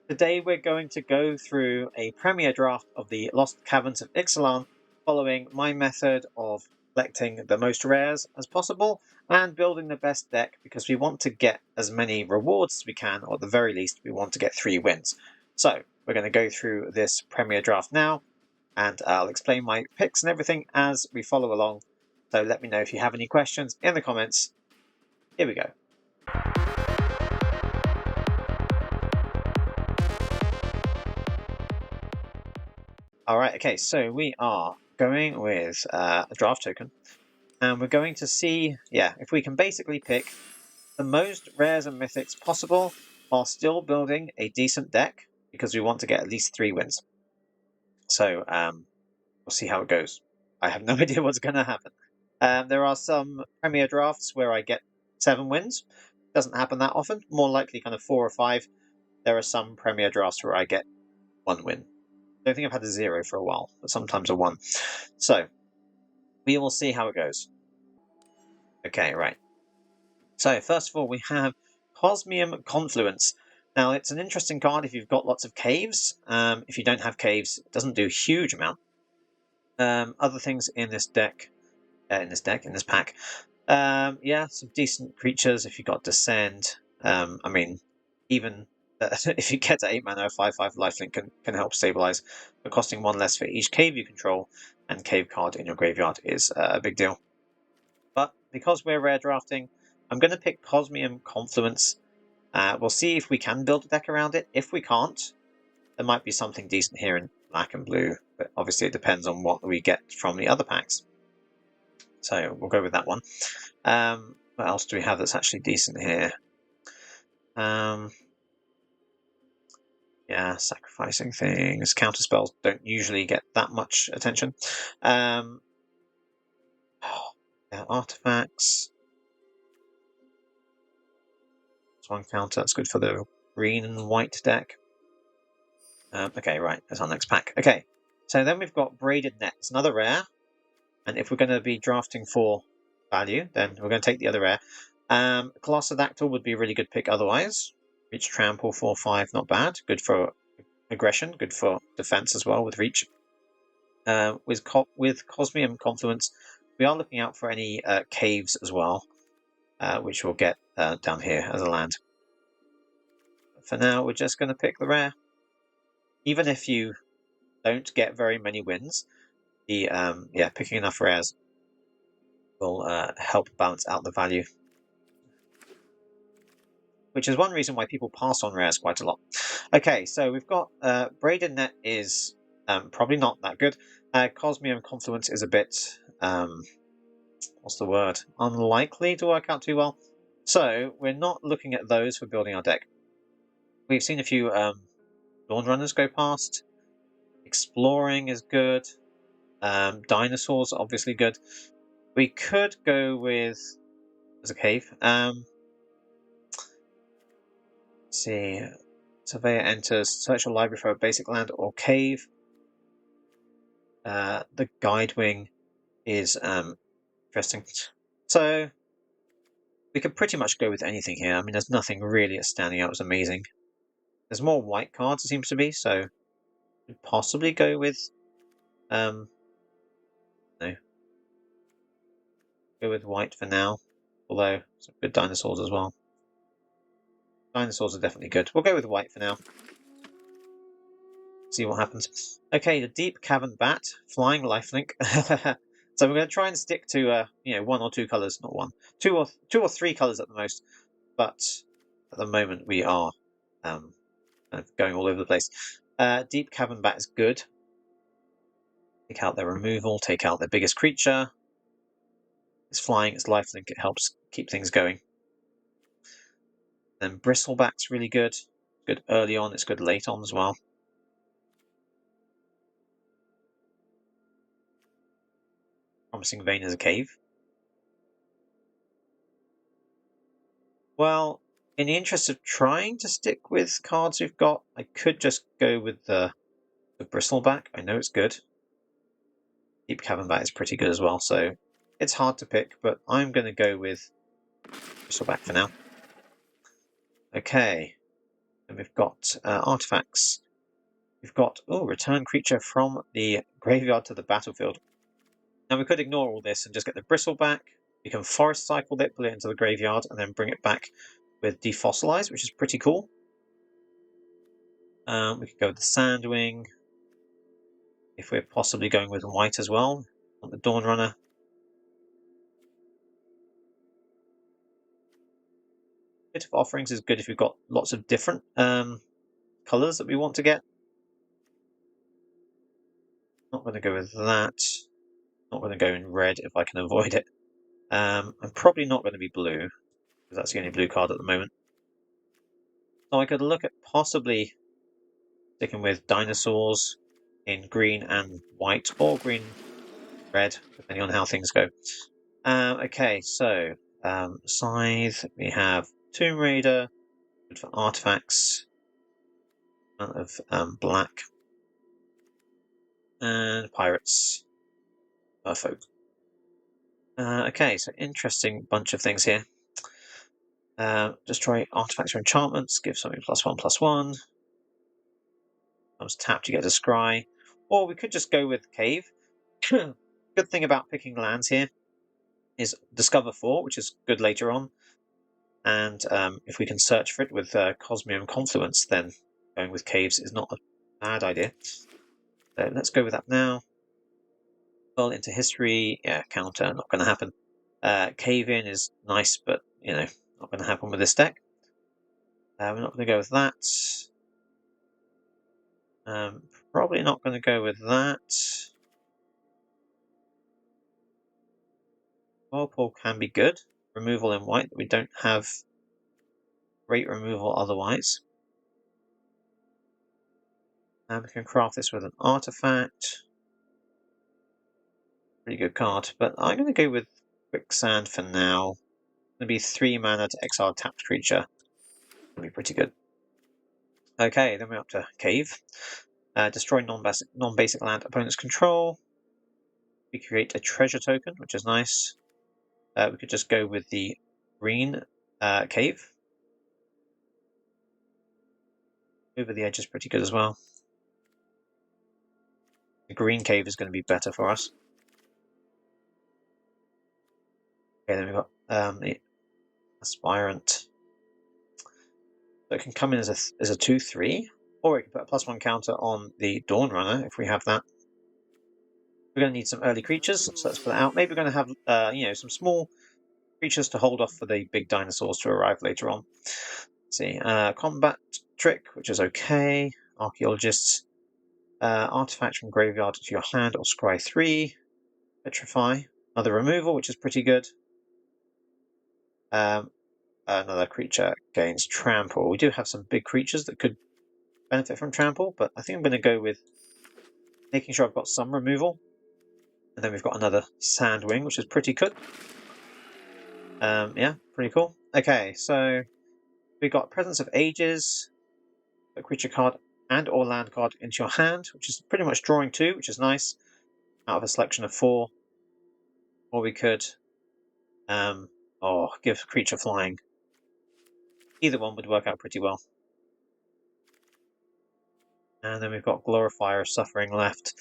Today we're going to go through a premiere draft of the Lost Caverns of Ixalan, following my method of collecting the most rares as possible and building the best deck, because we want to get as many rewards as we can, or at the very least we want to get 3 wins. So we're going to go through this premiere draft now, and I'll explain my picks and everything as we follow along. So let me know if you have any questions in the comments. Here we go. Alright, okay, so we are going with a draft token, and we're going to see, if we can basically pick the most rares and mythics possible while still building a decent deck, because we want to get at least 3 wins. So, we'll see how it goes. I have no idea what's going to happen. There are some premier drafts where I get 7 wins. Doesn't happen that often, more likely kind of 4 or 5. There are some premier drafts where I get 1 win. I don't think I've had a 0 for a while, but sometimes a 1. So, we will see how it goes. Okay, right. So, first of all, we have Cosmium Confluence. Now, it's an interesting card if you've got lots of caves. If you don't have caves, it doesn't do a huge amount. Other things in this deck, in this pack. Some decent creatures if you've got Descend. I mean, even if you get to 8 mana, 5/5 lifelink can help stabilize, but costing 1 less for each cave you control and cave card in your graveyard is a big deal. But because we're rare drafting, I'm going to pick Cosmium Confluence. We'll see if we can build a deck around it. If we can't, there might be something decent here in black and blue, but obviously it depends on what we get from the other packs. So we'll go with that one. What else do we have that's actually decent here? Sacrificing things. Counterspells don't usually get that much attention. Artifacts. That's 1 counter. That's good for the green and white deck. Okay, right. That's our next pack. Okay, so then we've got Braided Net. It's another rare. And if we're going to be drafting for value, then we're going to take the other rare. Colossodactyl would be a really good pick otherwise. Reach Trample 4/5, not bad. Good for aggression, good for defense as well with reach. With Cosmium Confluence, we are looking out for any caves as well, which we'll get down here as a land. But for now, we're just going to pick the rare. Even if you don't get very many wins, the picking enough rares will help balance out the value, which is one reason why people pass on rares quite a lot. Okay, so we've got Braided Net is probably not that good. Cosmium Confluence is a bit, what's the word? Unlikely to work out too well. So we're not looking at those for building our deck. We've seen a few Dawn Runners go past. Exploring is good. Dinosaurs are obviously good. We could go with as a cave. Let's see. Surveyor enters, search your library for a basic land or cave. The Guidewing is interesting. So we could pretty much go with anything here. I mean, there's nothing really standing out as amazing. There's more white cards, it seems to be, so we'd possibly go with no. Go with white for now. Although some good dinosaurs as well. Dinosaurs are definitely good. We'll go with white for now. See what happens. Okay, the Deep Cavern Bat, flying lifelink. So we're going to try and stick to 1 or 2 colours, not 1, 2 or 3 colours at the most. But at the moment we are kind of going all over the place. Deep Cavern Bat is good. Take out their removal, take out their biggest creature. It's flying, it's lifelink, it helps keep things going. Then Bristleback's really good. Good early on, it's good late on as well. Promising Vein as a cave. Well, in the interest of trying to stick with cards we've got, I could just go with the Bristleback. I know it's good. Deep Cavern Bat is pretty good as well, so it's hard to pick, but I'm going to go with Bristleback for now. Okay. And we've got artifacts. We've got, return creature from the graveyard to the battlefield. Now we could ignore all this and just get the bristle back. We can forest cycle it, put it into the graveyard, and then bring it back with defossilize, which is pretty cool. We could go with the Sandwing, if we're possibly going with white as well, on the Dawn Runner. Bit of offerings is good if we've got lots of different colours that we want to get. Not going to go with that. Not going to go in red if I can avoid it. I'm probably not going to be blue, because that's the only blue card at the moment. So I could look at possibly sticking with dinosaurs in green and white, or green red, depending on how things go. Okay, so Scythe, we have Tomb Raider, good for artifacts, of black, and pirates, folk. Okay, so interesting bunch of things here. Destroy artifacts or enchantments, give something +1/+1. Comes tapped, you get a scry. Or we could just go with Cave. Good thing about picking lands here is Discover 4, which is good later on. And if we can search for it with Cosmium Confluence, then going with Caves is not a bad idea. So let's go with that now. Well, into history, yeah, counter, not going to happen. Cave in is nice, but, not going to happen with this deck. We're not going to go with that. Probably not going to go with that. Whirlpool can be good. Removal in white. We don't have great removal otherwise. And we can craft this with an artifact. Pretty good card. But I'm going to go with Quicksand for now. It's going to be 3 mana to exile a tapped creature. Going to be pretty good. Okay, then we're up to Cave. Destroy non-basic land opponent's control. We create a treasure token, which is nice. We could just go with the green Cave. Over the edge is pretty good as well. The green Cave is going to be better for us. Okay, then we've got the Aspirant. So it can come in as a 2/3, or we can put a +1 counter on the Dawn Runner if we have that. We're going to need some early creatures, so let's put that out. Maybe we're going to have some small creatures to hold off for the big dinosaurs to arrive later on. Let's see, combat trick, which is okay. Archaeologists, artifact from graveyard to your hand or scry 3. Petrify, another removal, which is pretty good. Another creature gains trample. We do have some big creatures that could benefit from trample, but I think I'm going to go with making sure I've got some removal. And then we've got another Sandwing, which is pretty good. Yeah, pretty cool. Okay, so we've got Presence of Ages, a creature card and or land card into your hand, which is pretty much drawing 2, which is nice, out of a selection of 4. Or we could give creature flying. Either one would work out pretty well. And then we've got Glorifier of Suffering left.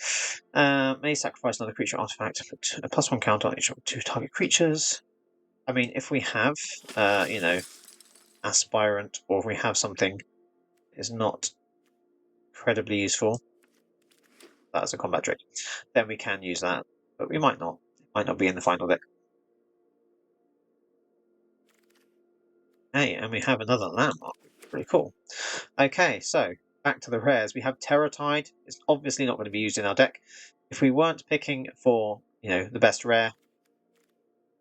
May sacrifice another creature artifact, put a +1 counter on each of 2 target creatures. I mean, if we have, Aspirant, or if we have something that is not incredibly useful, that's a combat trick, then we can use that. But we might not. It might not be in the final deck. Hey, and we have another landmark. Pretty cool. Okay, so back to the rares. We have Terror Tide. It's obviously not going to be used in our deck. If we weren't picking for, the best rare,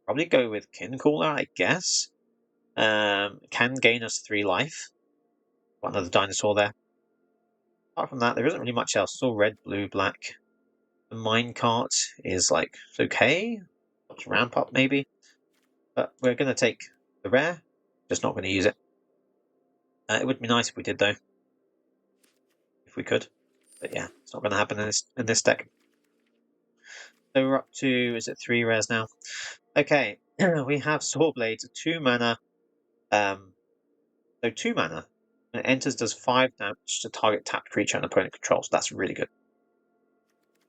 probably go with Kincaller, I guess. Can gain us 3 life. Got another dinosaur there. Apart from that, there isn't really much else. It's all red, blue, black. The minecart is okay. Let's ramp up maybe. But we're going to take the rare. Just not going to use it. It would be nice if we did though. If we could. But yeah, it's not going to happen in this deck. So we're up to, is it 3 rares now? Okay, we have Sword Blades, 2 mana. So 2 mana. When it enters, does 5 damage to target tapped creature an opponent controls. That's really good.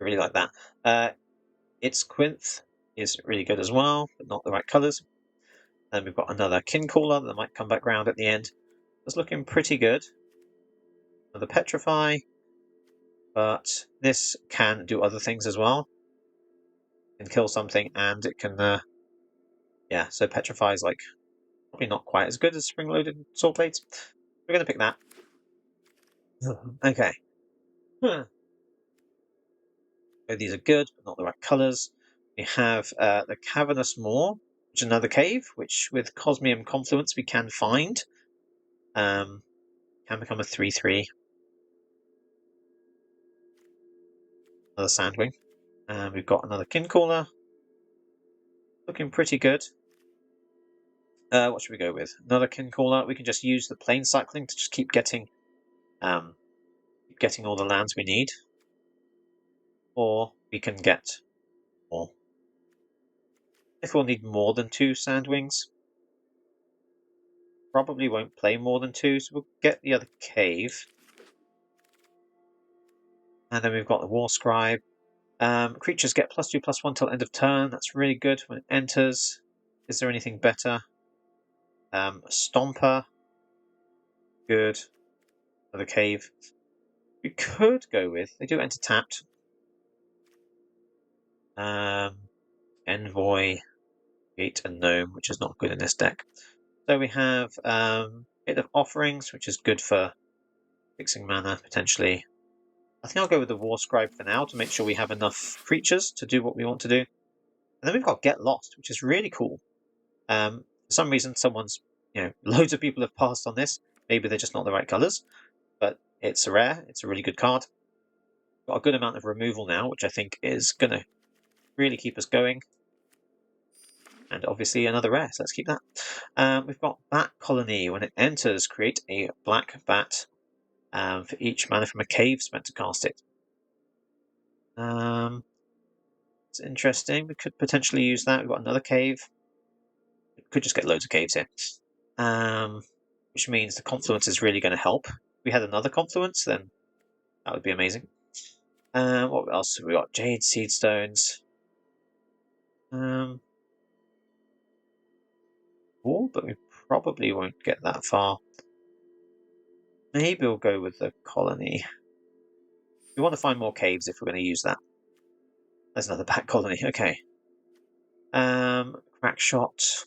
I really like that. Its Quinth is really good as well, but not the right colours. Then we've got another Kincaller that might come back round at the end. It's looking pretty good. Another Petrify, but this can do other things as well. It can kill something, and it can, yeah, so Petrify is like probably not quite as good as Spring-Loaded Sword Blades. We're going to pick that. Okay. So these are good, but not the right colours. We have the Cavernous Maw, which is another cave, which with Cosmium Confluence we can find. Can become a 3/3. Another Sandwing. We've got another Kincaller. Looking pretty good. What should we go with? Another Kincaller. We can just use the plane cycling to just keep getting all the lands we need. Or we can get more. If we'll need more than 2 Sandwings. Probably won't play more than 2, so we'll get the other cave. And then we've got the War Scribe. Creatures get +2/+1 till end of turn. That's really good when it enters. Is there anything better? Stomper. Good. Another cave. We could go with. They do enter tapped. Envoy, Gate, and Gnome, which is not good in this deck. So we have a bit of Offerings, which is good for fixing mana potentially. I think I'll go with the War Scribe for now to make sure we have enough creatures to do what we want to do. And then we've got Get Lost, which is really cool. For some reason, loads of people have passed on this. Maybe they're just not the right colours, but it's a rare. It's a really good card. Got a good amount of removal now, which I think is going to really keep us going. And obviously another rare, so let's keep that. We've got Bat Colony. When it enters, create a black bat for each mana from a cave spent to cast it. It's interesting. We could potentially use that. We've got another cave. We could just get loads of caves here. Which means the Confluence is really going to help. If we had another Confluence, then that would be amazing. What else have we got? Jade Seed Stones. But we probably won't get that far. Maybe we'll go with the Colony. We want to find more caves if we're going to use that. There's another Bat Colony. Okay. Crack Shot.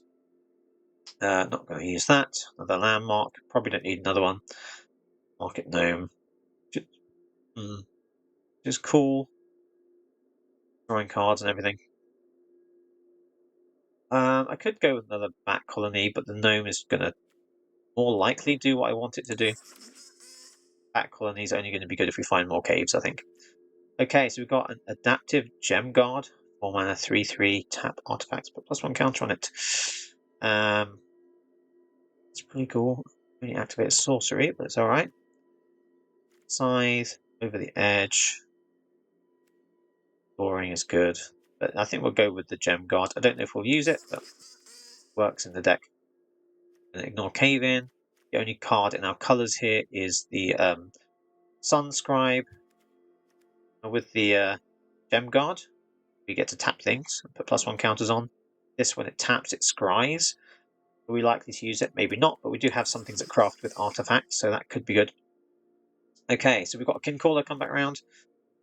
Not going to use that. Another Landmark. Probably don't need another one. Market Gnome. Which is cool. Drawing cards and everything. I could go with another Bat Colony, but the Gnome is going to more likely do what I want it to do. Bat Colony is only going to be good if we find more caves, I think. Okay, so we've got an Adaptive Gem Guard. 4 mana, 3/3, tap artifacts, put +1 counter on it. It's pretty cool. Really activate sorcery, but it's alright. Scythe, Over the Edge. Boring is good. But I think we'll go with the Gem Guard. I don't know if we'll use it, but it works in the deck. And ignore Cave In. The only card in our colours here is the Sun Scribe. With the Gem Guard, we get to tap things and put +1 counters on. This, when it taps, it scries. Are we likely to use it? Maybe not, but we do have some things that craft with artifacts, so that could be good. Okay, so we've got a Kincaller come back around.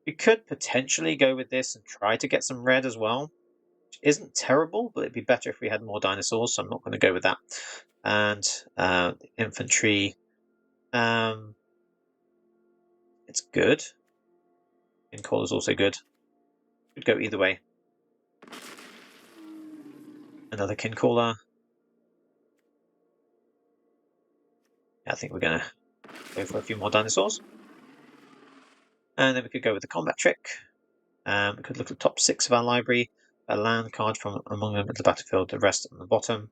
We could potentially go with this and try to get some red as well, which isn't terrible, but it'd be better if we had more dinosaurs, so I'm not going to go with that. And infantry, it's good. Kincaller is also good. Could go either way. Another Kincaller. I think we're going to go for a few more dinosaurs. And then we could go with the combat trick. We could look at the top 6 of our library. A land card from among them at the battlefield, the rest on the bottom.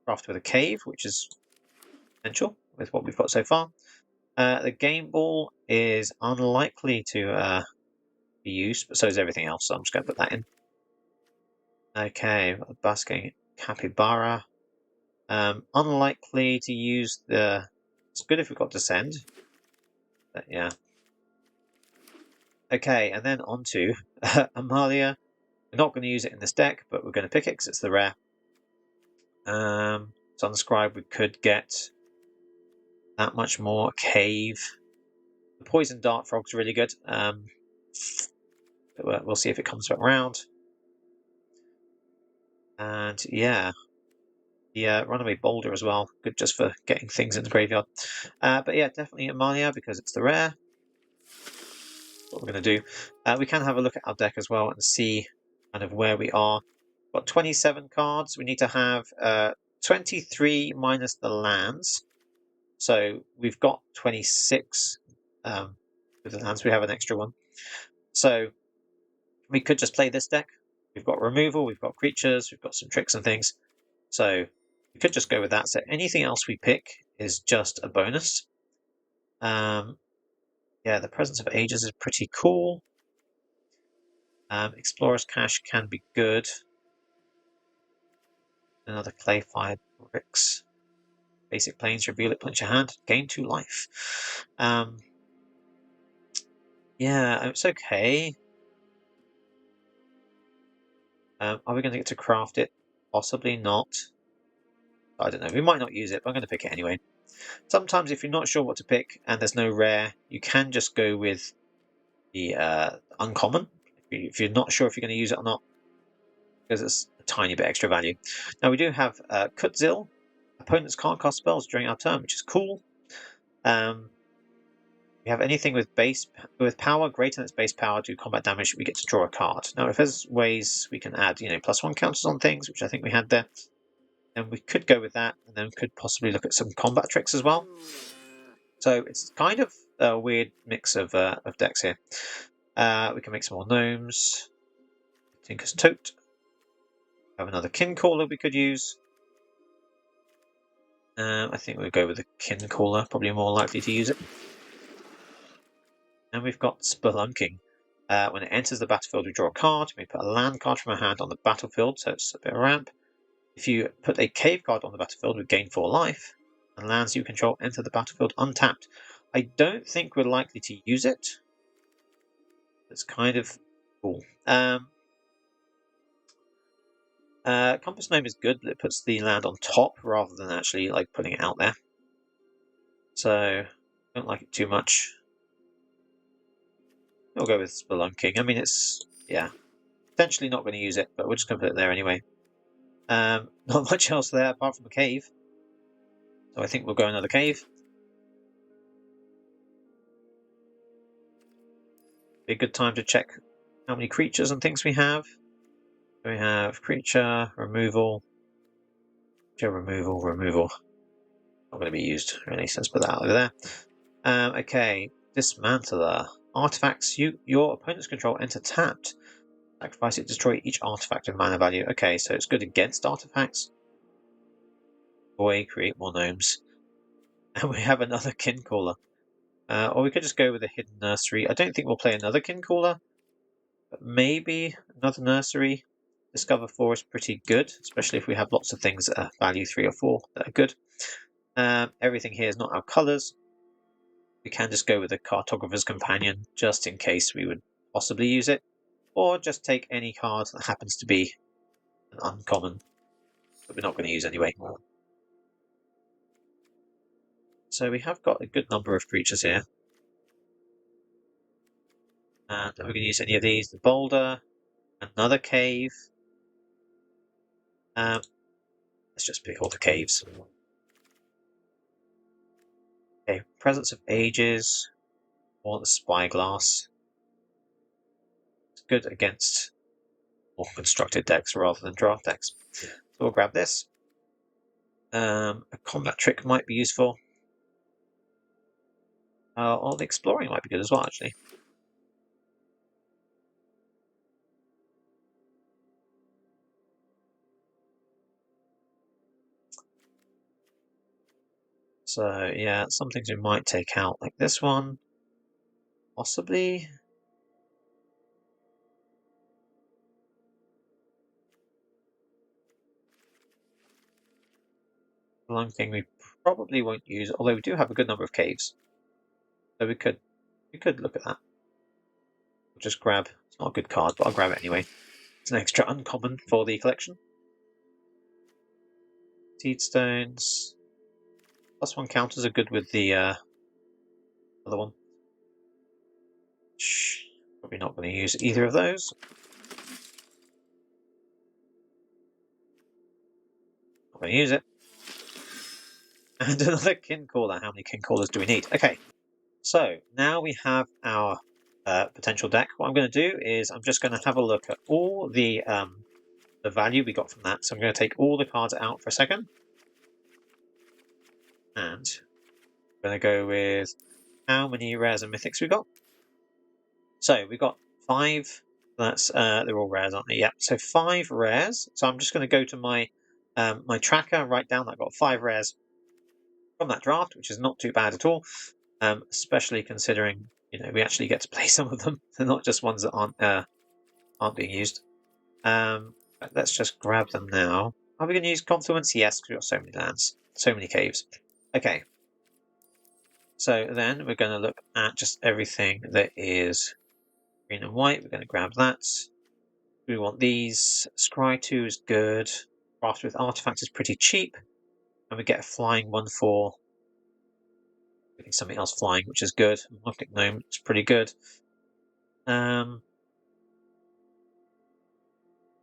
Craft with a cave, which is potential with what we've got so far. The game ball is unlikely to be used, but so is everything else, so I'm just going to put that in. Okay, Basking Capybara. Unlikely to use the It's good if we've got Descend. But yeah. Okay, and then on to Amalia. We're not going to use it in this deck, but we're going to pick it because it's the rare. Sunscribe, we could get that much more. Cave. The Poison Dart Frog's really good. We'll see if it comes back around. And yeah, the Runaway Boulder as well. Good just for getting things in the graveyard. But yeah, definitely Amalia because it's the rare. What we're going to do. We can have a look at our deck as well and see kind of where we are. We've got 27 cards. We need to have 23 minus the lands. So we've got 26 with the lands. We have an extra one. So we could just play this deck. We've got removal, we've got creatures, we've got some tricks and things. So we could just go with that. So anything else we pick is just a bonus. Yeah, the Presence of Ages is pretty cool. Explorer's Cache can be good. Another Clayfired Bricks. Basic Plains, reveal it, punch your hand, gain 2 life. Yeah, it's okay. Are we going to get to craft it? Possibly not. I don't know. We might not use it, but I'm going to pick it anyway. Sometimes if you're not sure what to pick and there's no rare, you can just go with the uncommon. If you're not sure if you're going to use it or not, because it's a tiny bit extra value. Now we do have Kutzil. Opponents can't cast spells during our turn, which is cool. We have anything with power greater than its base power to combat damage, we get to draw a card. Now, if there's ways we can add, +1 counters on things, which I think we had there, then we could go with that, and then could possibly look at some combat tricks as well. So it's kind of a weird mix of decks here. We can make some more gnomes. Tinker's Tote. Have another Kin Caller we could use. I think we'll go with the Kin Caller, probably more likely to use it. And we've got Spelunking. When it enters the battlefield, we draw a card. We put a land card from our hand on the battlefield, so it's a bit of a ramp. If you put a cave card on the battlefield, we gain 4 life. And lands you control enter the battlefield untapped. I don't think we're likely to use it. It's kind of cool. Compass Gnome is good, but it puts the land on top rather than actually putting it out there. So I don't like it too much. We'll go with Spelunking. I mean, it's potentially not going to use it, but we're just going to put it there anyway. Not much else there apart from a cave. So I think we'll go another cave. Be a good time to check how many creatures and things we have. We have creature, removal, removal. Not going to be used, really, so let's put that over there. Okay, Dismantler. Artifacts your opponent's control enter tapped. Sacrifice it, destroy each artifact of mana value. Okay, so it's good against artifacts. Boy, create more gnomes. And we have another Kin Caller. Or we could just go with a Hidden Nursery. I don't think we'll play another Kin Caller, but maybe another Nursery. Discover 4 is pretty good, especially if we have lots of things that are value 3 or 4 that are good. Everything here is not our colours. We can just go with a Cartographer's Companion, just in case we would possibly use it. Or just take any card that happens to be an uncommon, that we're not going to use anyway. So we have got a good number of creatures here. And we're going to use any of these. The Boulder, another Cave. Let's just pick all the caves. Okay, Presence of Ages, or the Spyglass. It's good against more constructed decks rather than draft decks. So we'll grab this. A combat trick might be useful. Or the Exploring might be good as well, actually. So yeah, some things we might take out, like this one. Possibly. One thing we probably won't use, although we do have a good number of caves. So we could look at that. We'll just grab, it's not a good card, but I'll grab it anyway. It's an extra uncommon for the collection. Seed stones. +1 counters are good with the other one. Probably not going to use either of those. Not going to use it. And another kin caller. How many kin callers do we need? Okay, so now we have our potential deck. What I'm going to do is I'm just going to have a look at all the value we got from that. So I'm going to take all the cards out for a second. And I'm going to go with how many rares and mythics we got. So we got 5. That's they're all rares, aren't they? Yeah. So 5 rares. So I'm just going to go to my my tracker and write down that I've got 5 rares from that draft, which is not too bad at all. Especially considering we actually get to play some of them. They're not just ones that aren't being used. Let's just grab them now. Are we going to use Confluence? Yes, because we've got so many lands, so many caves. Okay. So then we're going to look at just everything that is green and white. We're going to grab that. We want these. Scry 2 is good. Craft with Artifact is pretty cheap. And we get a flying 1/4. Getting something else flying, which is good. Monolithic Gnome is pretty good. My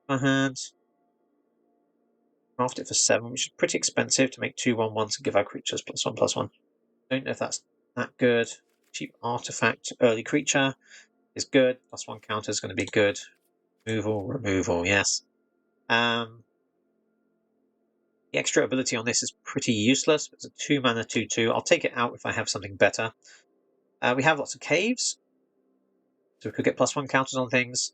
hand. Craft it for 7, which is pretty expensive to make 2/1/1s and give our creatures +1/+1. Don't know if that's that good. Cheap Artifact, early creature is good. +1 counter is going to be good. Removal, yes. The extra ability on this is pretty useless. It's a 2 mana 2/2. I'll take it out if I have something better. We have lots of caves, so we could get +1 counters on things.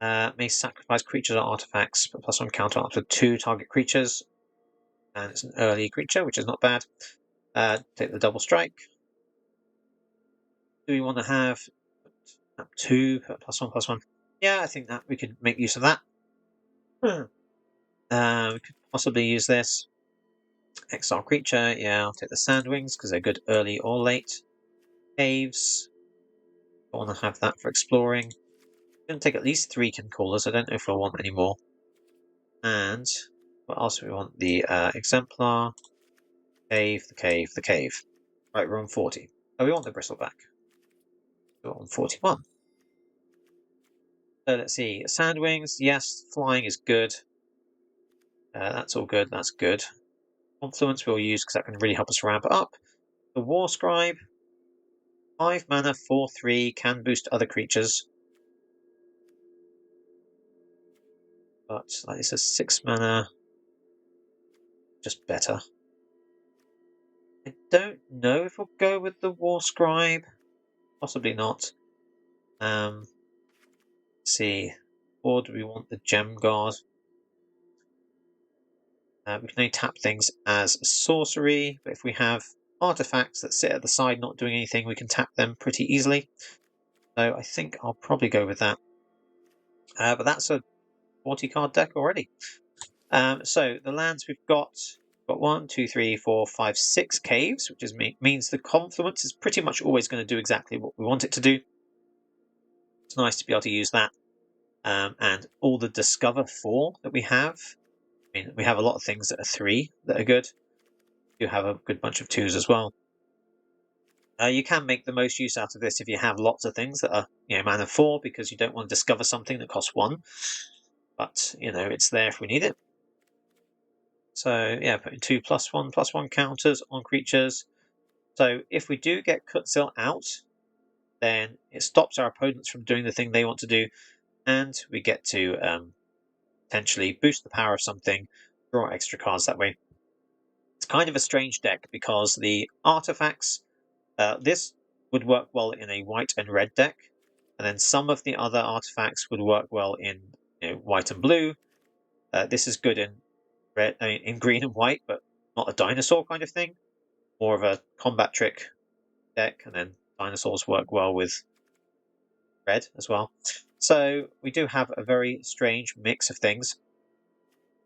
May sacrifice creatures or artifacts, but +1 counter up to 2 target creatures. And it's an early creature, which is not bad. Take the double strike. Do we want to have 2 +1/+1? Yeah, I think that we could make use of that. We could possibly use this. Exile creature, yeah, I'll take the Sandwings because they're good early or late. Caves, I want to have that for exploring. I'm going to take at least 3 kin callers. I don't know if I want any more. And what else do we want? The exemplar, cave, the cave, the cave. Right, we're on 40. Oh, we want the bristleback. We're on 41. So let's see. Sandwings, yes, flying is good. That's all good, that's good. Confluence we'll use because that can really help us ramp it up. The War Scribe, 5 mana, 4/3, can boost other creatures. But like this is 6 mana, just better. I don't know if we'll go with the War Scribe. Possibly not. Let's see. Or do we want the Gem Guard? We can only tap things as sorcery, but if we have artifacts that sit at the side not doing anything, we can tap them pretty easily. So I think I'll probably go with that. But that's a 40 card deck already. So the lands we've got 1, 2, 3, 4, 5, 6 caves, which means the Confluence is pretty much always going to do exactly what we want it to do. It's nice to be able to use that. And all the Discover 4 that we have. I mean, we have a lot of things that are 3 that are good. You have a good bunch of 2s as well. You can make the most use out of this if you have lots of things that are mana 4 because you don't want to discover something that costs 1. But, it's there if we need it. So, yeah, putting 2 +1/+1 counters on creatures. So if we do get Kutzil out, then it stops our opponents from doing the thing they want to do, and we get to potentially boost the power of something, draw extra cards that way. It's kind of a strange deck because the artifacts, this would work well in a white and red deck, and then some of the other artifacts would work well in white and blue. This is good in red, in green and white, but not a dinosaur kind of thing. More of a combat trick deck, and then dinosaurs work well with red as well. So we do have a very strange mix of things,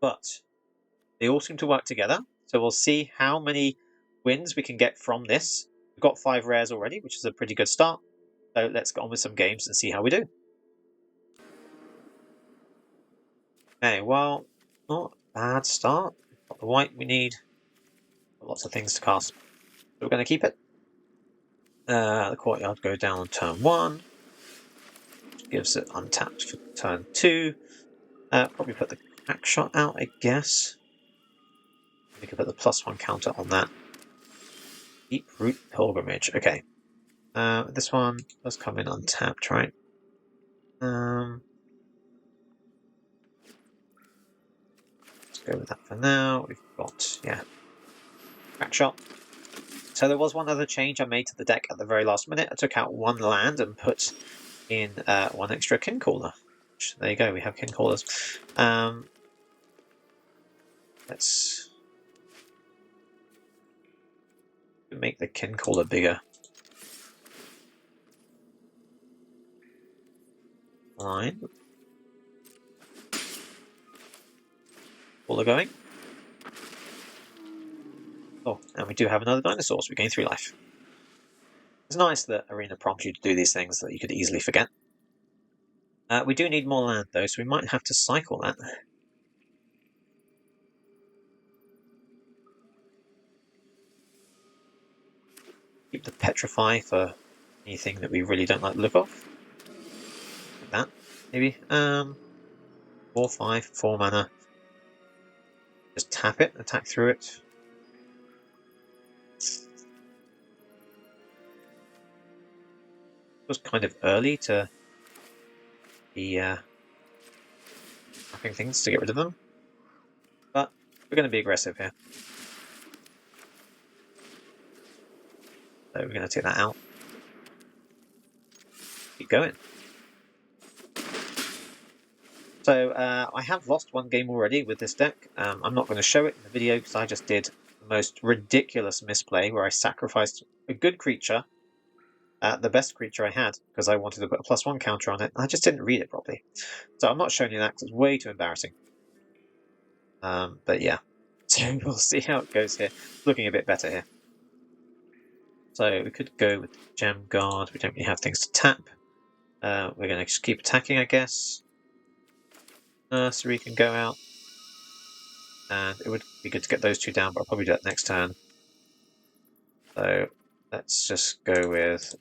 but they all seem to work together. So we'll see how many wins we can get from this. We've got 5 rares already, which is a pretty good start. So let's get on with some games and see how we do. Okay, well, not a bad start. Got the white we need. Lots of things to cast. So we're going to keep it. The courtyard go down on turn 1. Which gives it untapped for turn 2. Probably put the crack shot out, I guess. We could put the +1 counter on that. Deep Root Pilgrimage. Okay. This one does come in untapped, right? Let's go with that for now. We've got, yeah, crack shot. So there was one other change I made to the deck at the very last minute. I took out 1 land and put in 1 extra Kincaller. There you go, we have Kincallers. Let's make the Kincaller bigger. Line. Caller going. Oh, and we do have another dinosaur, so we gain 3 life. It's nice that Arena prompts you to do these things that you could easily forget. We do need more land, though, so we might have to cycle that. Keep the Petrify for anything that we really don't like the look of. Like that, maybe. 4/5, 4 mana. Just tap it, attack through it. It was kind of early to be tapping things to get rid of them. But we're going to be aggressive here. So we're going to take that out. Keep going. So I have lost 1 game already with this deck. I'm not going to show it in the video because I just did the most ridiculous misplay where I sacrificed a good creature, the best creature I had, because I wanted to put a +1 counter on it. I just didn't read it properly. So I'm not showing you that because it's way too embarrassing. But yeah, so we'll see how it goes here. It's looking a bit better here. So we could go with the Gem Guard. We don't really have things to tap. We're going to just keep attacking, I guess. Nursery can go out. And it would be good to get those 2 down, but I'll probably do that next turn. So let's just go with...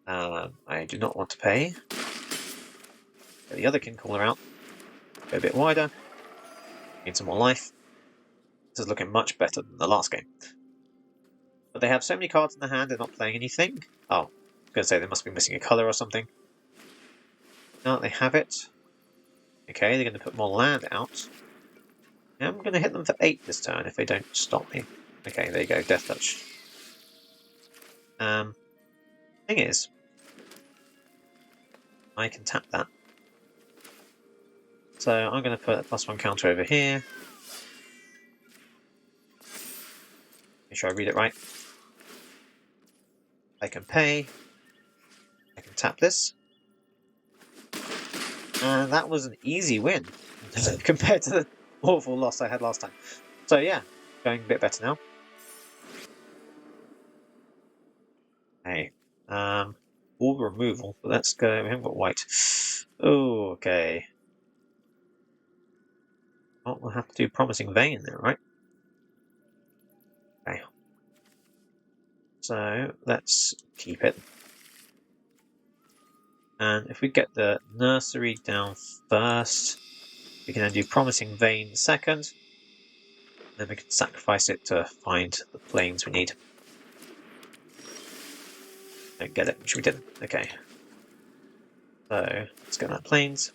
I do not want to pay. Get the other Kincaller out. Go a bit wider. Need some more life. This is looking much better than the last game. But they have so many cards in their hand, they're not playing anything. Oh, I was going to say they must be missing a colour or something. No, they have it. Okay, they're going to put more land out. I'm going to hit them for 8 this turn if they don't stop me. Okay, there you go, Death Touch. Thing is, I can tap that. So I'm going to put a +1 counter over here. Make sure I read it right. I can pay. I can tap this. And that was an easy win compared to the awful loss I had last time. So yeah, going a bit better now. Okay. All removal. But let's go. We haven't got white. Oh, okay. Well, we'll have to do Promising Vein there, right? Okay. So let's keep it. And if we get the Nursery down first, we can then do Promising Vein second. Then we can sacrifice it to find the planes we need. Don't get it, which we didn't. Okay. So let's get that planes.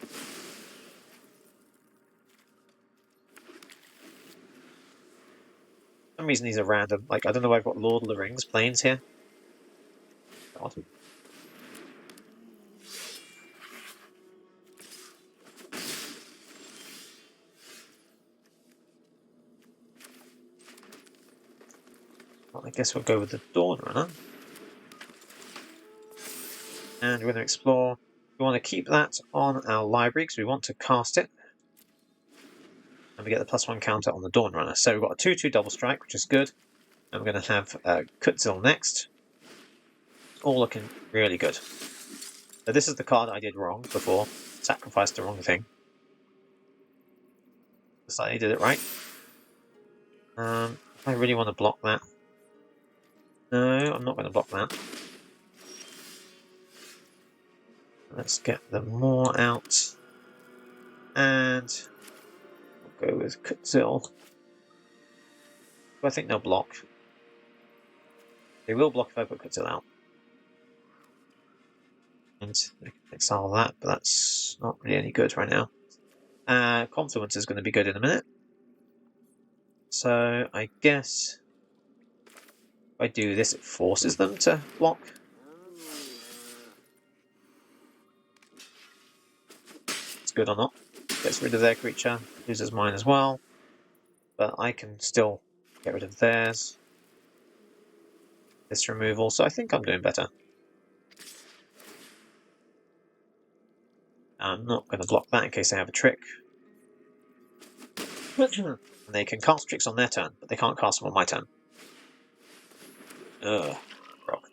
For some reason these are random. Like, I don't know why I've got Lord of the Rings planes here. God. Well, I guess we'll go with the Dawn Runner. And we're going to explore. We want to keep that on our library because we want to cast it. And we get the +1 counter on the Dawn Runner. So we've got a 2/2 double strike, which is good. And we're going to have Kutzil next. All looking really good. So this is the card I did wrong before. Sacrificed the wrong thing. Slightly did it right. I really want to block that. No, I'm not going to block that. Let's get the Moor out. And we'll go with Kutzil. I think they'll block. They will block if I put Kutzil out. And they can exile that, but that's not really any good right now. Confluence is going to be good in a minute. So I guess if I do this, it forces them to block. It's good or not. Gets rid of their creature, loses mine as well. But I can still get rid of theirs. This removal, so I think I'm doing better. I'm not going to block that in case they have a trick. And they can cast tricks on their turn, but they can't cast them on my turn. Ugh, rock.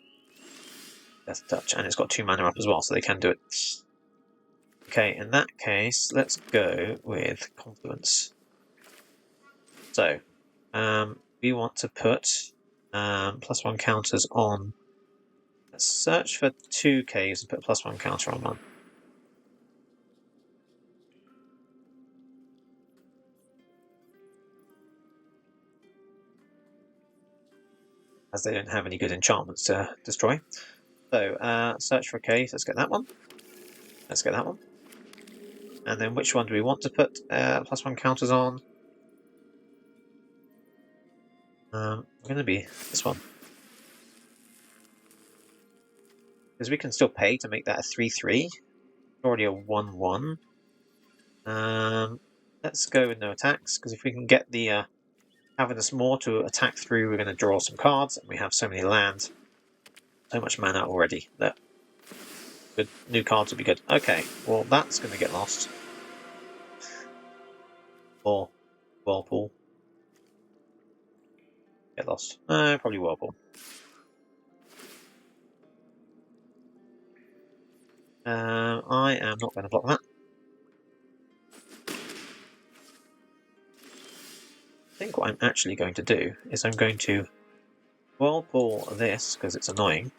Death Touch, and it's got 2 mana up as well, so they can do it. Okay, in that case, let's go with Confluence. So, we want to put +1 counters on. Let's search for 2 caves and put +1 counter on one. As they don't have any good enchantments to destroy. So, search for a cave. Let's get that one. Let's get that one. And then which one do we want to put +1 counters on? Going to be this one. Because we can still pay to make that a 3/3. Already a 1/1. Let's go with no attacks, because if we can get the Cavernous Moor to attack through, we're going to draw some cards, and we have so many lands, so much mana already that good new cards would be good. Okay, well that's going to get lost. Or Whirlpool. Get lost. Probably Whirlpool. I am not going to block that. I think what I'm actually going to do is I'm going to Whirlpool this, because it's annoying.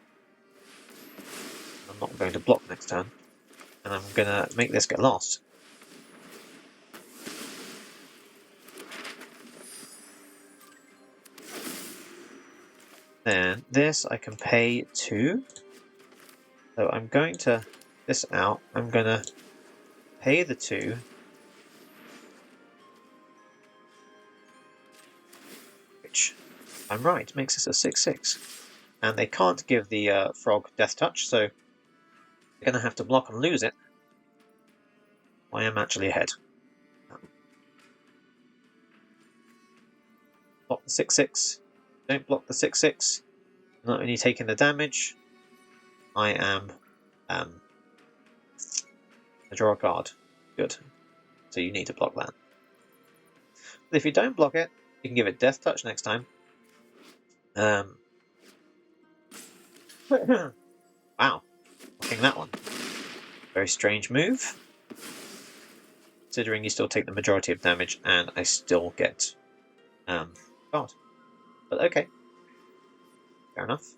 I'm not going to block next turn. And I'm going to make this get lost. Then this I can pay 2. So I'm going to this out. I'm going to pay the 2. Which, I'm right, makes this a 6/6. And they can't give the frog Death Touch, so they're going to have to block and lose it. I am actually ahead. Block the 6/6. Don't block the 6/6. Not only taking the damage, I am I draw a card. Good. So you need to block that. But if you don't block it, you can give it Death Touch next time. Wow. Blocking that one. Very strange move. Considering you still take the majority of damage and I still get card. But okay. Fair enough.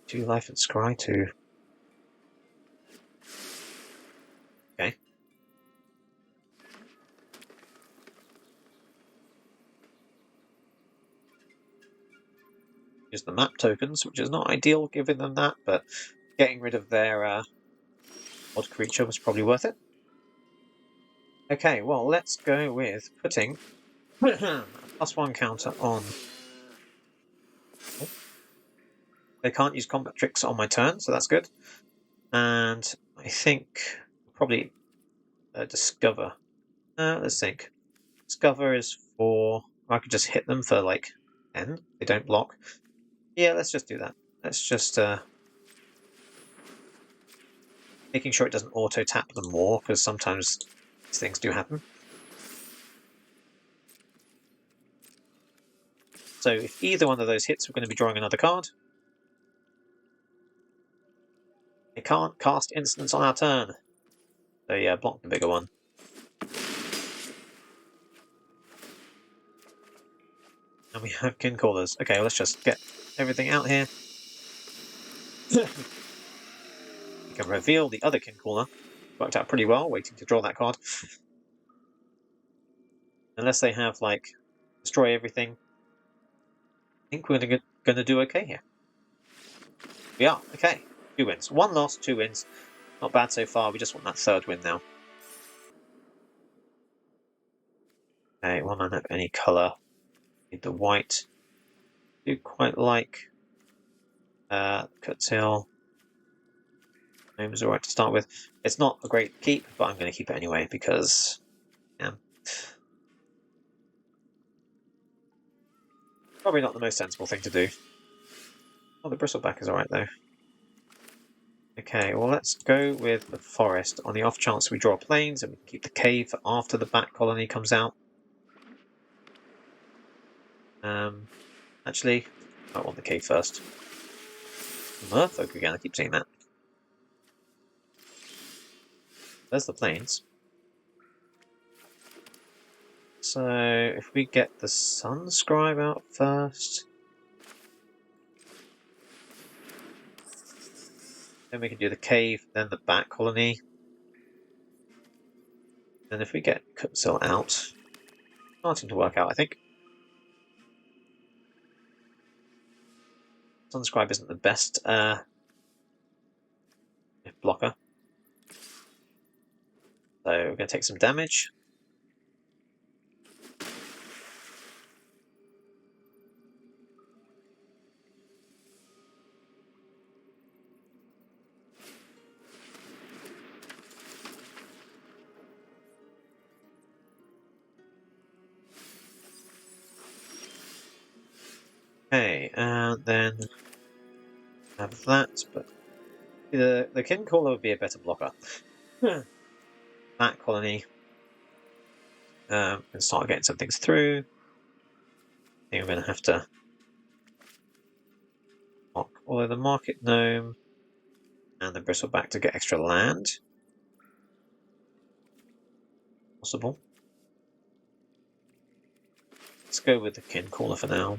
Two life and scry to. Okay. Use the map tokens, which is not ideal giving them that, but getting rid of their odd creature was probably worth it. Okay, well, let's go with putting +1 counter on. They can't use combat tricks on my turn, so that's good. And I think probably Discover. Let's think. Discover is for. I could just hit them for like 10. They don't block. Yeah, let's just do that. Let's just making sure it doesn't auto-tap them more, because sometimes these things do happen. So if either one of those hits, we're going to be drawing another card. They can't cast instants on our turn. So yeah, block the bigger one. And we have kin callers. Okay, well, let's just get everything out here. We can reveal the other kin caller. Worked out pretty well, waiting to draw that card. Unless they have, like, destroy everything. I think we're going to do okay here. We are. Okay. 2 wins. 1 loss, 2 wins. Not bad so far. We just want that 3rd win now. Okay, 1 mana of any colour. Need the white. Do quite like Curtail. Name is alright to start with. It's not a great keep, but I'm going to keep it anyway because, yeah. Probably not the most sensible thing to do. Oh, the bristleback is alright though. Okay, well let's go with the forest on the off chance we draw plains and we can keep the cave for after the bat colony comes out. Actually, I want the cave first. Merfolk again, I keep saying that. There's the plains. So if we get the Sunscribe out first, then we can do the cave, then the bat colony. And if we get Kutzil out, starting to work out, I think. Sunscribe isn't the best blocker. So we're going to take some damage. Okay, and then have that, but the kin caller would be a better blocker. Bat colony. And start getting some things through. I think we're going to have to block all of the market gnome and the bristleback to get extra land. Possible. Let's go with the kin caller for now.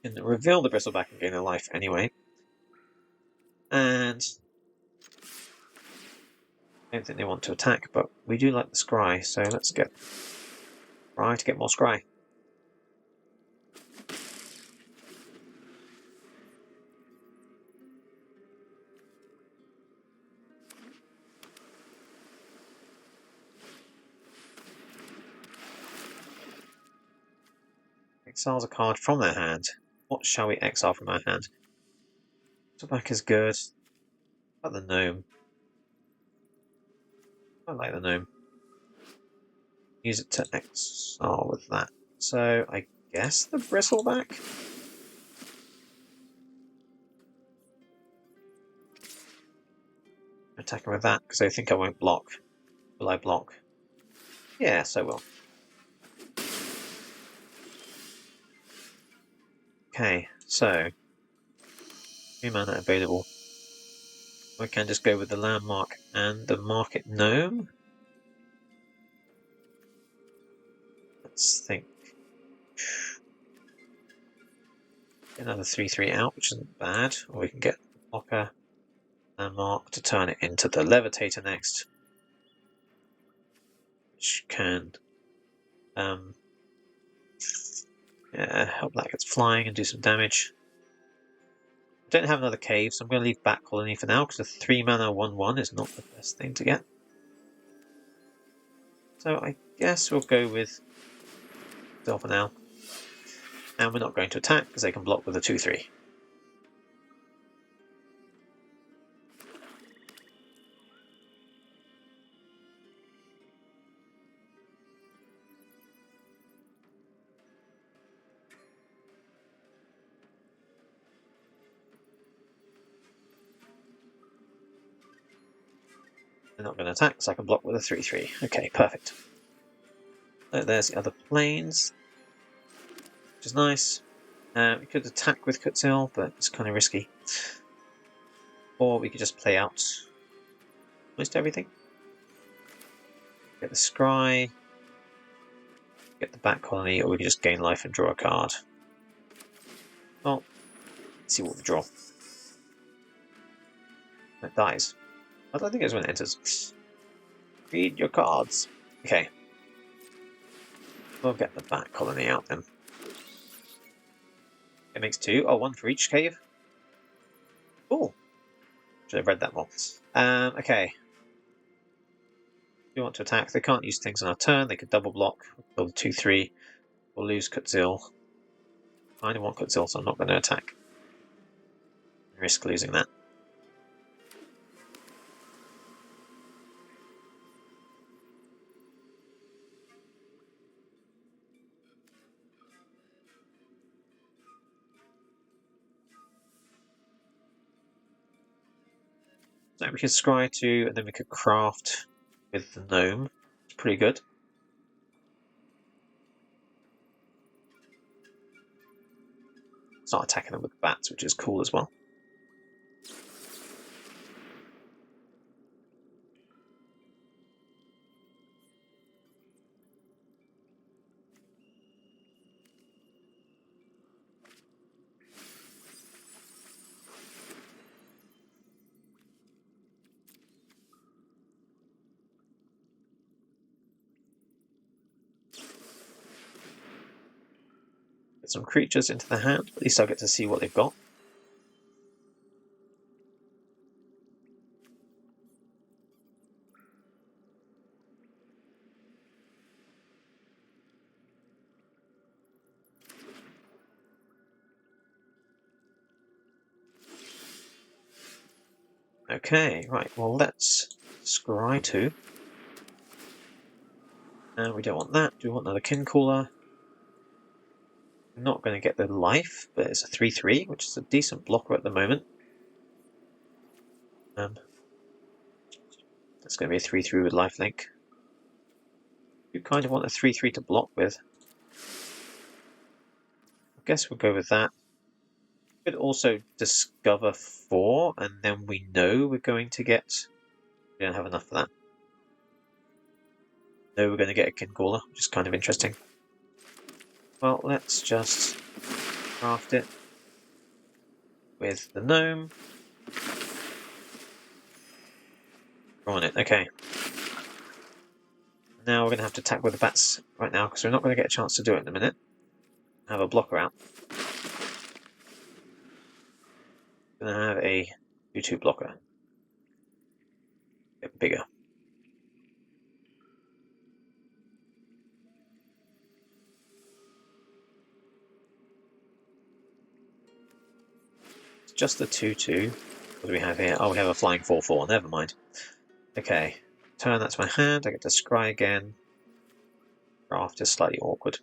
And reveal the bristleback and gain a life anyway. And I don't think they want to attack, but we do like the scry, so let's get scry to get more scry. Exiles a card from their hand. What shall we exile from our hand? Bristleback is good. What about the gnome? I like the gnome. Use it to exile with that. So I guess the bristleback? Attacking with that because I think I won't block. Will I block? Yes, I will. Okay, so 3 mana available. We can just go with the landmark and the market gnome. Let's think. Another 3/3 out, which isn't bad. Or we can get blocker landmark to turn it into the levitator next, which can help that gets flying and do some damage. I don't have another cave, so I'm going to leave Bat Colony for now because a 3 mana 1/1 is not the best thing to get. So I guess we'll go with Still for now. And we're not going to attack because they can block with a 2/3. They're not going to attack, so I can block with a 3/3. Okay, perfect. So there's the other planes, which is nice. We could attack with Kutzil, but it's kind of risky. Or we could just play out most everything. Get the Scry, get the Bat Colony, or we can just gain life and draw a card. Well, let's see what we draw. It dies. I don't think it's when it enters. Read your cards. Okay. We'll get the Bat Colony out then. It makes 2. Oh, 1 for each cave. Oh, should have read that more. Okay. If you want to attack, they can't use things on our turn. They could double block. We'll 2/3. We'll lose Kutzil. I kind of want Kutzil, so I'm not going to attack. Risk losing that. So we could scry 2, and then we could craft with the gnome. It's pretty good. Start attacking them with bats, which is cool as well. Get some creatures into the hand. At least I'll get to see what they've got. Okay, right, well let's scry 2. And we don't want that. Do we want another kin cooler? I'm not going to get the life, but it's a 3/3, which is a decent blocker at the moment. That's going to be a 3/3 with lifelink. You kind of want a 3/3 to block with. I guess we'll go with that. We could also discover 4, and then we know we're going to get... We don't have enough for that. No, we're going to get a kin cooler, which is kind of interesting. Well, let's just craft it with the gnome. On it, okay. Now we're going to have to attack with the bats right now, because we're not going to get a chance to do it in a minute. Have a blocker out. Going to have a 2/2 blocker. Get bigger. It's just the 2/2. What do we have here? Oh, we have a flying 4/4. Never mind. Okay. Turn, that's my hand. I get to scry again. Draft is slightly awkward.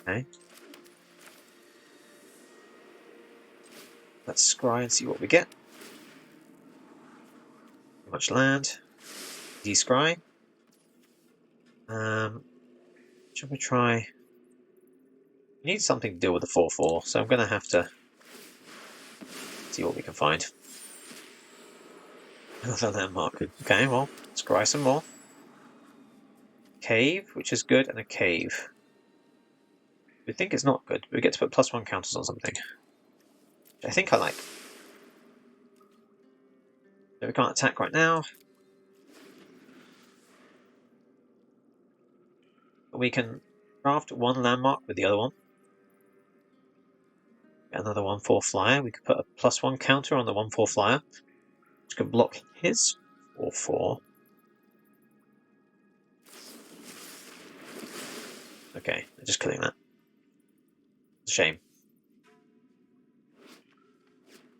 Okay. Let's scry and see what we get. Too much land. Descry. Should we try? We need something to deal with the 4/4, so I'm going to have to see what we can find. Another landmark. Okay, well, scry some more. Cave, which is good, and a cave. We think it's not good, but we get to put +1 counters on something. Which I think I like. So we can't attack right now. But we can craft 1 landmark with the other one. Get another 1/4 flyer. We could put a +1 counter on the 1/4 flyer, which could block his 4/4. Okay, I'm just killing that. It's a shame.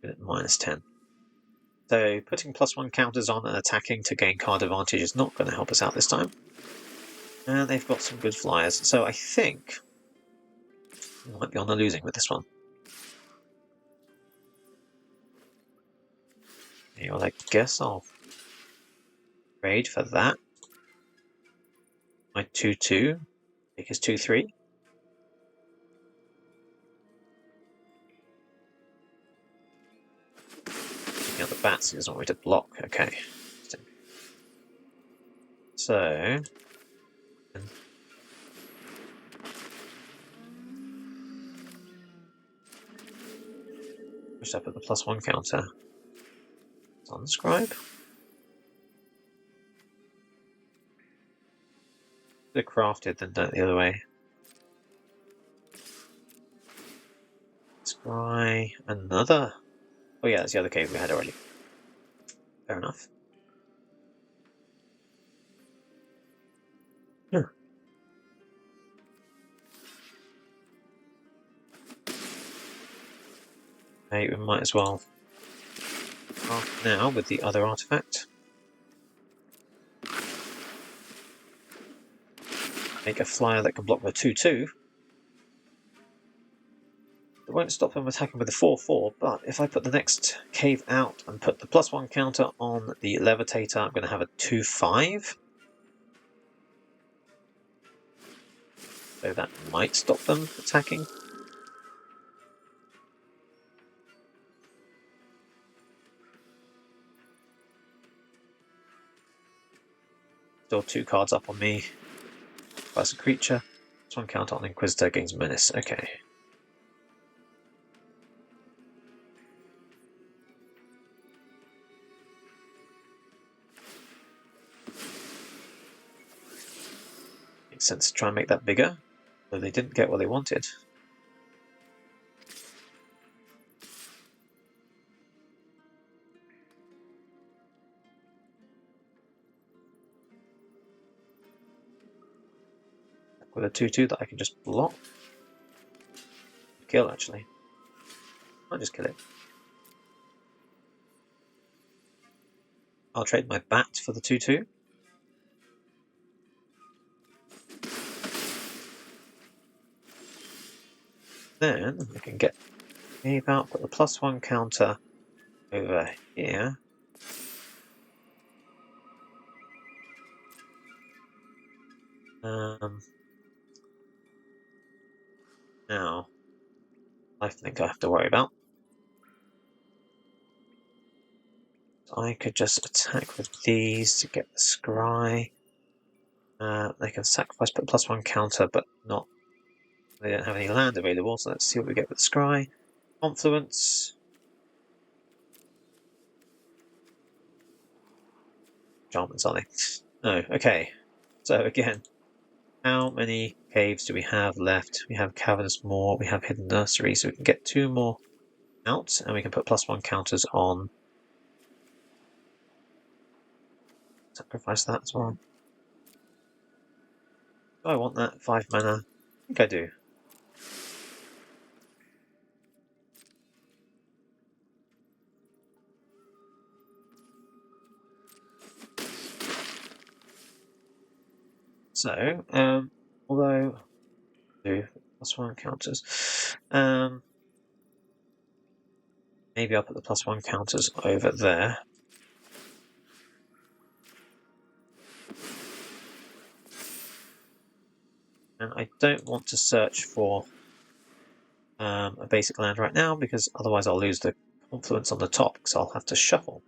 -10. So putting +1 counters on and attacking to gain card advantage is not going to help us out this time. And they've got some good flyers, so I think we might be on the losing with this one. Okay, well, I guess I'll trade for that. My 2/2, take his 2/3. Taking out the bats, he doesn't want me to block. Okay. So. Push up at the +1 counter. Unscribe. Could have crafted, then done it the other way. Scry another. Oh yeah, that's the other cave we had already. Fair enough. Yeah. Okay, we might as well craft now with the other artifact. Make a flyer that can block the 2/2. It won't stop them attacking with the 4/4, but if I put the next cave out and put the +1 counter on the levitator, I'm going to have a 2/5. So that might stop them attacking. Still 2 cards up on me. Plus a creature. +1 counter on Inquisitor gains menace. Okay. Makes sense to try and make that bigger, though they didn't get what they wanted. With a 2/2 that I can just block. Kill, actually. I'll just kill it. I'll trade my bat for the 2/2. Then I can get cave out, put the +1 counter over here. Now, I think I have to worry about. I could just attack with these to get the scry. They can sacrifice, put +1 counter, but not. They don't have any land available, so let's see what we get with scry. Confluence. Enchantments, are they? No, okay. So again, how many caves do we have left? We have Cavernous Moor, we have Hidden Nursery, so we can get 2 more out, and we can put +1 counters on. Sacrifice that as well. Do I want that 5 mana? I think I do. So, although do +1 counters, maybe I'll put the +1 counters over there. And I don't want to search for a basic land right now, because otherwise I'll lose the confluence on the top, because I'll have to shuffle.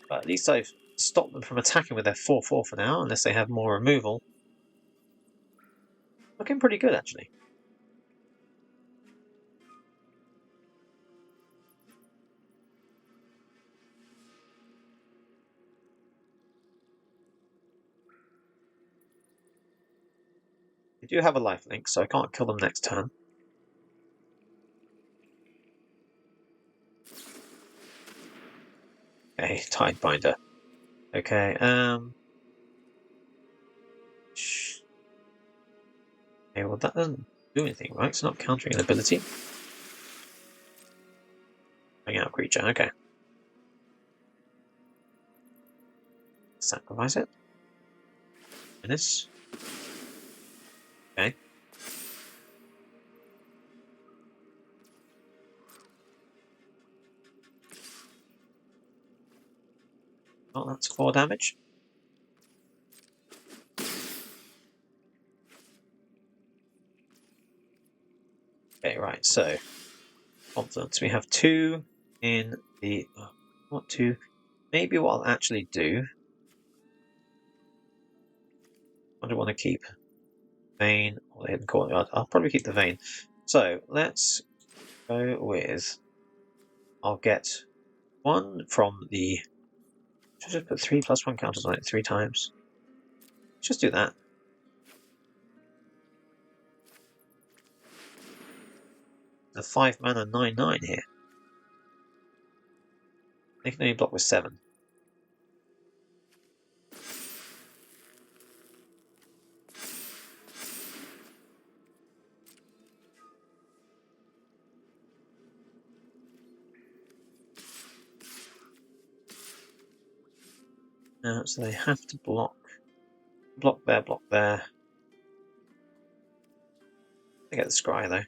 But at least I've stopped them from attacking with their 4/4 for now, unless they have more removal. Looking pretty good, actually. They do have a lifelink, so I can't kill them next turn. Okay, Tidebinder. Okay, okay, well that doesn't do anything, right? It's not countering an ability. Bring out a creature, okay. Sacrifice it. Menace. Okay. Oh, that's 4 damage. Okay, right, so confidence. We have 2 in the. What 2? Maybe what I'll actually do. What do I want to keep? Vein or the hidden courtyard? I'll probably keep the vein. So let's go with. I'll get 1 from the. Should I just put 3+1 counters on it 3 times? Just do that. The 5 mana 9/9 here. They can only block with 7. So they have to block. Block there, block there. They get the scry though.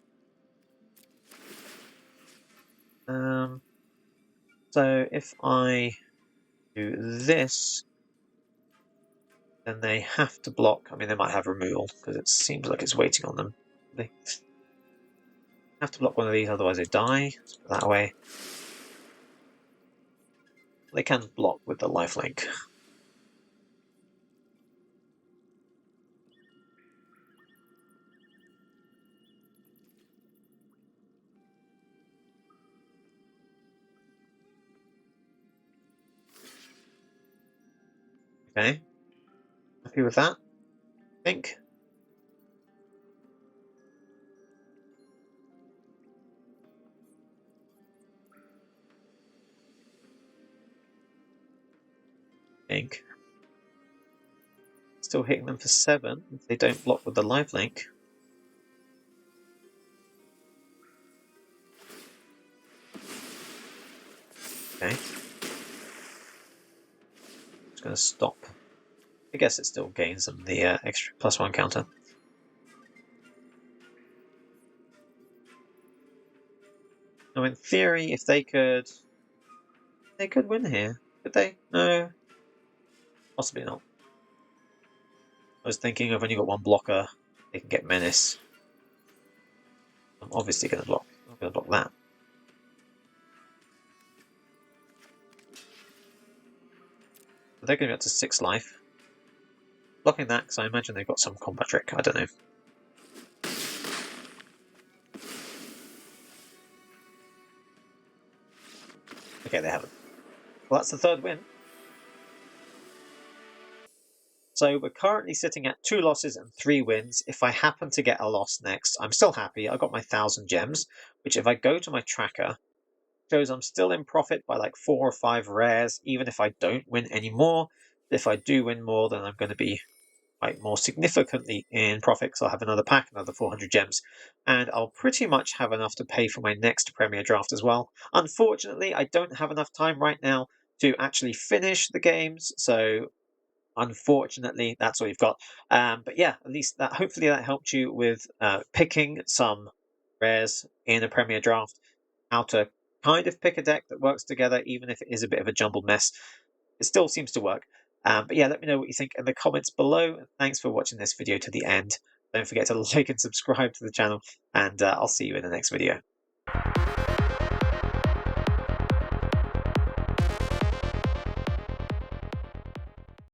So if I do this, then they have to block. I mean, they might have removal because it seems like it's waiting on them. They have to block one of these, otherwise they die. That way, they can block with the lifelink. Okay, happy with that? I think. Still hitting them for 7 if they don't block with the lifelink. Okay. Just going to stop. I guess it still gains them the extra +1 counter. Now, in theory, if they could win here. Could they? No. Possibly not. I was thinking if only got 1 blocker, they can get Menace. I'm obviously going to block. I'm going to block that. But they're going to get to 6 life. Blocking that because I imagine they've got some combat trick. I don't know. Okay, they haven't. Well, that's the 3rd win. So we're currently sitting at 2 losses and 3 wins. If I happen to get a loss next, I'm still happy. I got my 1,000 gems, which if I go to my tracker, shows I'm still in profit by like 4 or 5 rares, even if I don't win any more. If I do win more, then I'm going to be quite more significantly in profit because I'll have another pack, another 400 gems, and I'll pretty much have enough to pay for my next Premier Draft as well. Unfortunately, I don't have enough time right now to actually finish the games, so unfortunately, that's all you've got. But yeah, at least that hopefully that helped you with picking some rares in a Premier Draft, how to kind of pick a deck that works together, even if it is a bit of a jumbled mess. It still seems to work. But yeah, let me know what you think in the comments below. Thanks for watching this video to the end. Don't forget to like and subscribe to the channel, and I'll see you in the next video.